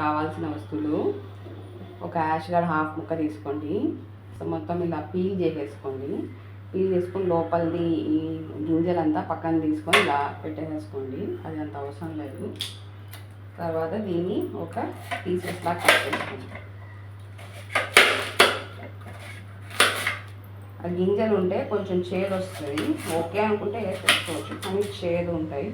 కావాల్సిన వస్తువులు ఒక యాష్ గార్డ్ హాఫ్ ముక్క తీసుకోండి. సో మొత్తం ఇలా పీల్ చేసేసుకోండి. పీల్ చేసుకొని లోపలిది ఈ గింజలంతా పక్కన తీసుకొని ఇలా పెట్టేసేసుకోండి. అది అంత అవసరం లేదు. తర్వాత దీన్ని ఒక పీసెస్లా కట్ చేసుకోండి. ఆ గింజలు ఉంటే కొంచెం చేదు వస్తుంది. ఓకే అనుకుంటే వేసేసుకోవచ్చు, కానీ చేదు ఉంటాయి.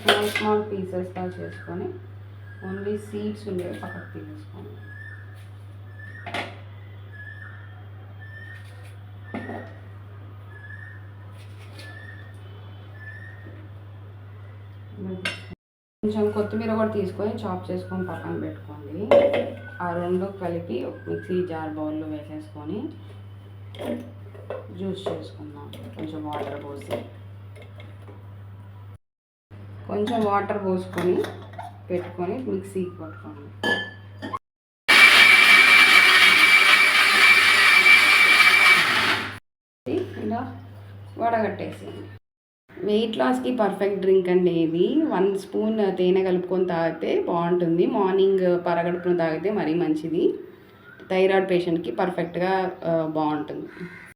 స్మాల్ స్మాల్ పీసెస్గా చేసుకొని ఓన్లీ సీడ్స్ ఉండేవి పక్కకు తీసేసుకోండి. కొంచెం కొత్తిమీర కూడా తీసుకొని చాప్ చేసుకొని పక్కన పెట్టుకోండి. ఆ రెండు కలిపి మిక్సీ జార్ బౌల్లో వేసేసుకొని జ్యూస్ చేసుకుందాం. కొంచెం వాటర్ పోసుకొని పెట్టుకొని మిక్సీకి పట్టుకోండి. ఇలా వడగట్టేసేయండి. వెయిట్ లాస్కి పర్ఫెక్ట్ డ్రింక్ అండి ఇది. 1 స్పూన్ తేనె కలుపుకొని తాగితే బాగుంటుంది. మార్నింగ్ పరగడుపున తాగితే మరీ మంచిది. థైరాయిడ్ పేషెంట్కి పర్ఫెక్ట్గా బాగుంటుంది.